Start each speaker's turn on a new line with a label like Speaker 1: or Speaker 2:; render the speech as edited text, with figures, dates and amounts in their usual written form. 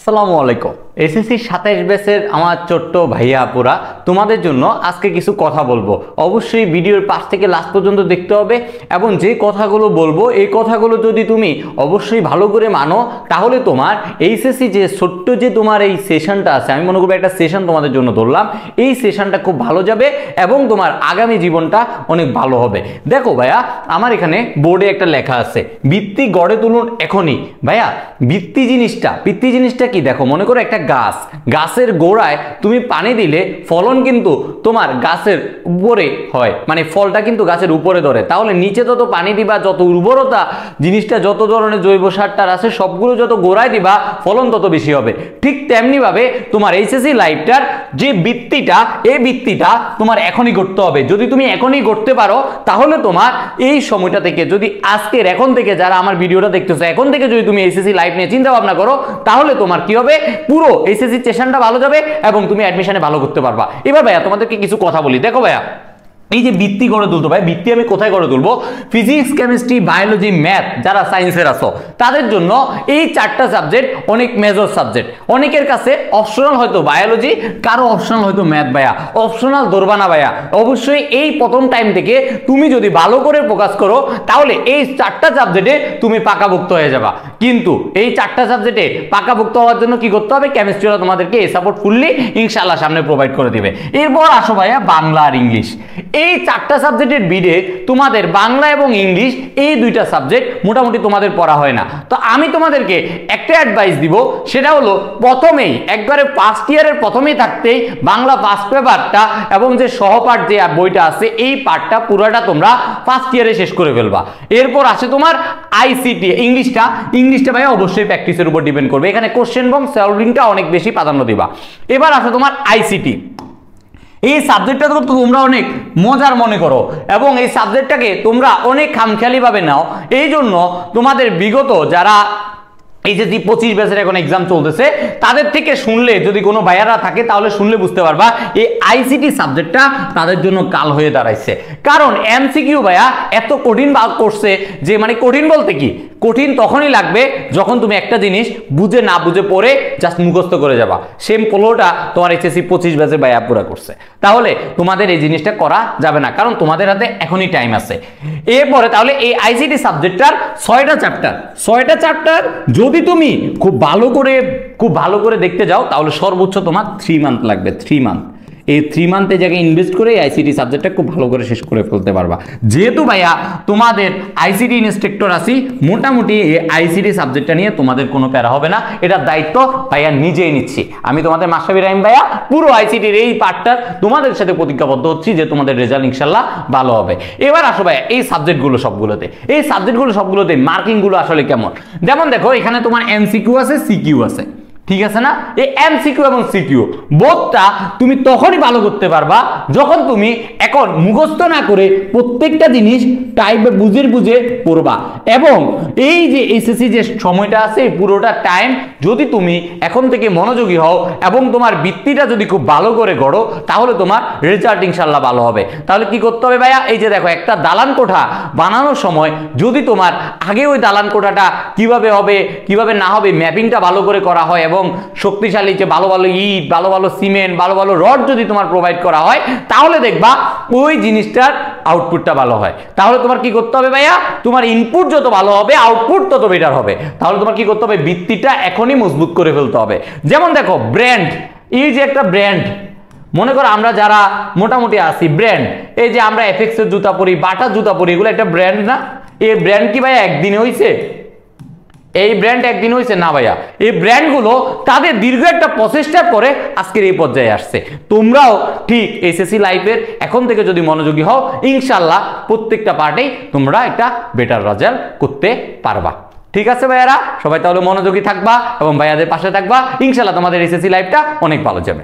Speaker 1: আসসালামু আলাইকুম। এসএসসি 27 ব্যাচের আমার ছোট্ট ভাইয়া আপুরা তোমাদের জন্য আজকে কিছু কথা বলবো। অবশ্যই ভিডিওর পাশ থেকে লাস্ট পর্যন্ত দেখতে হবে এবং যে কথাগুলো বলবো এই কথাগুলো যদি তুমি অবশ্যই ভালো করে মানো তাহলে তোমার এইচএসসি যে ছোট্ট যে তোমার এই সেশনটা আছে, আমি মনে করব একটা সেশন তোমাদের জন্য ধরলাম, এই সেশনটা খুব ভালো যাবে এবং তোমার আগামী জীবনটা অনেক ভালো হবে। দেখো ভাইয়া, আমার এখানে বোর্ডে একটা লেখা আছে, ভিত্তি গড়ে তুলুন এখনই। ভাইয়া ভিত্তি জিনিসটা কি? দেখো, মনে করো একটা গাছের গোড়ায় তুমি পানি দিলে ফলন কিন্তু তোমার গাছের উপরে হয়, মানে ফলটা কিন্তু গাছের উপরে ধরে। তাহলে নিচে যত পানি দিবা, যত উর্বরতা জিনিসটা, যত ধরনের জৈব সারটার আছে সবগুলো যত গোড়ায় দিবা ফলন তত বেশি হবে। ঠিক তেমনি ভাবে তোমার এইচএসসি লাইফটার যে ভিত্তিটা, এই ভিত্তিটা তোমার এখনই করতে হবে। যদি তুমি এখনই করতে পারো তাহলে তোমার এই সময়টা থেকে, যদি আজকের এখন থেকে যারা আমার ভিডিওটা দেখতেছো এখন থেকে যদি তুমি এইচএসসি লাইফ নিয়ে চিন্তা ভাবনা করো তাহলে তোমার কি হবে, পুরো এইচএসসি সেশনটা ভালো যাবে এবং তুমি অ্যাডমিশনে ভালো করতে পারবা। এবার ভাইয়া তোমাদেরকে কিছু কথা বলি। দেখো ভাইয়া, এই যে ভিত্তি গড়ে তুলতো, ভাই ভিত্তি আমি কোথায় গড়ে তুলবো? ফিজিক্স, কেমিস্ট্রি, বায়োলজি, ম্যাথ যারা সায়েন্সের আছো তাদের জন্য এই চারটা সাবজেক্ট অনেক মেজর সাবজেক্ট। অনেকের কাছে অপশনাল হয়তো বায়োলজি, কারো অপশনাল হয়তো ম্যাথ। ভাইয়া অপশনাল ধরবা না ভাইয়া, অবশ্যই এই প্রথম টাইম থেকে তুমি যদি ভালো করে ফোকাস করো তাহলে এই চারটা সাবজেক্টে তুমি পাকাভুক্ত হয়ে যাবা। কিন্তু এই চারটা সাবজেক্টে পাকাভুক্ত হওয়ার জন্য কি করতে হবে? কেমিস্ট্রিটা তোমাদেরকে এই সাপোর্ট ফুললি ইনশাআল্লাহ সামনে প্রোভাইড করে দিবে। এরপর আসো ভাইয়া বাংলা আর ইংলিশ। এই চারটা সাবজেক্টের বিডে তোমাদের বাংলা এবং ইংলিশ এই দুইটা সাবজেক্ট মোটামুটি তোমাদের পড়া হয় না। তো আমি তোমাদেরকে একটা অ্যাডভাইস দিব, সেটা হলো প্রথমেই একবারে ফার্স্ট ইয়ারের প্রথমেই থাকতেই বাংলা ফার্স্ট পেপারটা এবং যে সহপাঠ যে বইটা আছে এই পার্টটা পুরোটা তোমরা ফার্স্ট ইয়ারে শেষ করে ফেলবা। এরপর আসে তোমার আইসিটি ইংলিশটা ভাই অবশ্যই প্র্যাকটিসের উপর ডিপেন্ড করবে, এখানে কোশ্চেন এবং সলভিংটা অনেক বেশি প্রাধান্য দিবা। এবার আসো তোমার আইসিটি। এই সাবজেক্টটা তো তোমরা অনেক মজার মনে করো এবং এই সাবজেক্টটাকে তোমরা অনেক খামখেয়ালি ভাবে নাও। এই জন্য তোমাদের বিগত যারা এইচএসসি 25 ব্যাচের এখন এক্সাম চলতেছে তাদের থেকে শুনলে, যদি কোনো ভাইয়ারা থাকে তাহলে শুনলে বুঝতে পারবা এই আইসিটি সাবজেক্টটা তাদের জন্য কাল হয়ে দাঁড়াইছে। কারণ এমসিকিউ ভাইয়া এত কঠিন ভাগ করছে যে, মানে কঠিন বলতে কি, কঠিন তখনই লাগবে যখন তুমি একটা জিনিস বুঝে না বুঝে পড়ে জাস্ট মুখস্থ করে যাবা। সেম পোলোটা তোমার এইচএসসি 25 ব্যাচের ভাইয়া পুরা করছে। তাহলে তোমাদের এই জিনিসটা করা যাবে না, কারণ তোমাদের হাতে এখনই টাইম আছে। এরপরে তাহলে এই আইসিটি সাবজেক্টটার 6টা চ্যাপ্টার যদি তুমি খুব ভালো করে দেখতে যাও তাহলে সর্বোচ্চ তোমার 3 মান্থ লাগবে। 3 মান্থ, এই 3 মান্থে জায়গায় ইনভেস্ট করে আইসিটি সাবজেক্টটা খুব ভালো করে শেষ করে ফেলতে পারবা। যেহেতু ভাইয়া তোমাদের আইসিটি ইনস্ট্রাক্টর আছি, মোটামুটি এই আইসিটি সাবজেক্টটা নিয়ে তোমাদের কোনো প্যারা হবে না, এটার দায়িত্ব ভাইয়া নিজেই নিচ্ছি। আমি তোমাদের মাশরাফি রাহিম ভাইয়া পুরো আইসিটির এই পার্টটা তোমাদের সাথে প্রতিজ্ঞাবদ্ধ হচ্ছি যে তোমাদের রেজাল্ট ইনশাল্লাহ ভালো হবে। এবার আসো ভাইয়া এই সাবজেক্টগুলো সবগুলোতে মার্কিংগুলো আসলে কেমন? যেমন দেখো, এখানে তোমার এমসিকিউ আছে, সিকিউ আছে, ঠিক আছে না? এই এমসিকিউ এবং সিকিউ বোধটা তুমি তখনই ভালো করতে পারবা যখন তুমি এখন মুখস্থ না করে প্রত্যেকটা জিনিস টাইপে বুঝে পড়বা। এবং এই যে এইচএসসি যে সময়টা আছে পুরোটা টাইম যদি তুমি এখন থেকে মনোযোগী হও এবং তোমার ভিত্তিটা যদি খুব ভালো করে গড়ো তাহলে তোমার রেজাল্ট ইনশাল্লাহ ভালো হবে। তাহলে কি করতে হবে ভাইয়া? এই যে দেখো, একটা দালান কোঠা বানানোর সময় যদি তোমার আগে ওই দালান কোঠাটা কিভাবে হবে কিভাবে না হবে ম্যাপিংটা ভালো করে করা হয় এবং শক্তিশালী যে ভালো ইট, ভালো সিমেন্ট, ভালো রড যদি তোমার প্রোভাইড করা হয় তাহলে দেখবা ওই জিনিসটার আউটপুটটা ভালো হয়। তাহলে তোমার কি করতে হবে ভাইয়া? তোমার ইনপুট যত ভালো হবে আউটপুট তত বেটার হবে। তাহলে তোমার কি করতে হবে? ভিত্তিটা এখনই মজবুত করে ফেলতে হবে। যেমন দেখো ব্র্যান্ড, এই যে একটা ব্র্যান্ড, মনে করো আমরা যারা মোটামুটি আছি ব্র্যান্ড, এই যে আমরা এফএক্স এর জুতা পরি, বাটার জুতা পরি, এগুলো একটা ব্র্যান্ড না? এই ব্র্যান্ড কি ভাইয়া একদিনে হইছে? এই ব্র্যান্ড একদিন হয়েছে না ভাইয়া। এই ব্র্যান্ডগুলো তাদের দীর্ঘ একটা প্রচেষ্টার পরে আজকের এই পর্যায়ে আসছে। তোমরাও ঠিক এসএসসি লাইফের এখন থেকে যদি মনোযোগী হও ইনশাল্লাহ প্রত্যেকটা পার্টেই তোমরা একটা বেটার রেজাল্ট করতে পারবা। ঠিক আছে ভাইয়ারা, সবাই তাহলে মনোযোগী থাকবা এবং ভাইয়াদের পাশে থাকবা, ইনশাল্লাহ তোমাদের এসএসসি লাইফটা অনেক ভালো যাবে।